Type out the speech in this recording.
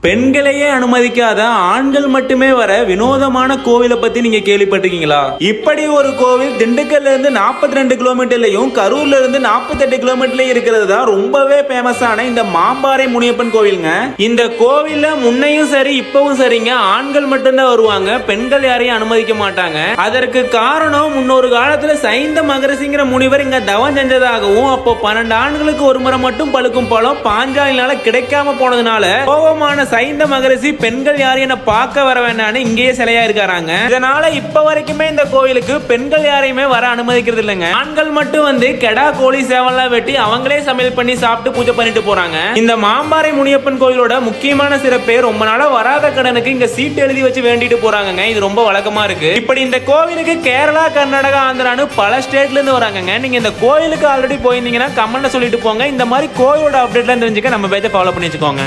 பெண்களையே அனுமதிக்காத ஆண்கள் மட்டுமே வர வினோதமான கோவிலை பத்தி நீங்க கேள்விப்பட்டிருக்கீங்களா? இப்படி ஒரு கோவில் திண்டுக்கல்ல இருந்து 42 கிலோமீட்டர்லயும் கரூர்ல இருந்து 48 கிலோமீட்டர்லயும் இருக்கிறது தான் ரொம்பவே பேமஸான இந்த மாம்பாறை முனியப்பன் கோவிலுங்க. இந்த கோவில்ல முன்னையும் சரி இப்பவும் சரிங்க ஆண்கள் மட்டும்தான் வருவாங்க, பெண்கள் யாரையும் அனுமதிக்க மாட்டாங்க. அதற்கு காரணம் முன்னொரு காலத்துல சைந்த மகரிஷிங்கிற முனிவர் இங்க தவம் செஞ்சதாகவும் அப்போ 12 ஆண்டுகளுக்கு ஒரு முறை மட்டும் பழுக்கும் பழம் பாஞ்சாலினால கிடைக்காம போனதுனால கோபமான சைந்த மகரிஷி பெண்கள் யாரையும் என்ன பார்க்க வர வேண்டாம்னு இங்கேயே சிலையா இருக்காங்க. இதனால இப்ப வரைக்குமே இந்த கோயிலுக்கு பெண்கள் யாரையுமே வர அனுமதிக்கிறது இல்லைங்க. ஆண்கள் மட்டும் வந்து கெடா கோழி சேவல்லாம் வெட்டி அவங்களே சமையல் பண்ணி சாப்பிட்டு பூஜை பண்ணிட்டு போறாங்க. இந்த மாம்பாறை முனியப்பன் கோயிலோட முக்கியமான சிறப்பே ரொம்ப நாளா வராத கடனுக்கு இங்க சீட்டு எழுதி வச்சு வேண்டிட்டு போறாங்க. இது ரொம்ப வழக்கமா இருக்கு. இப்படி இந்த கோவிலுக்கு கேரளா, கர்நாடகா, ஆந்திரான்னு பல ஸ்டேட்ல இருந்து வராங்க. நீங்க இந்த கோயிலுக்கு ஆல்ரெடி போயிருந்தீங்கன்னா கமெண்ட்ல சொல்லிட்டு போங்க. இந்த மாதிரி கோயிலோட அப்டேட்லாம் தெரிஞ்சுக்க நம்ம பேஜை ஃபாலோ பண்ணி வச்சுக்கோங்க.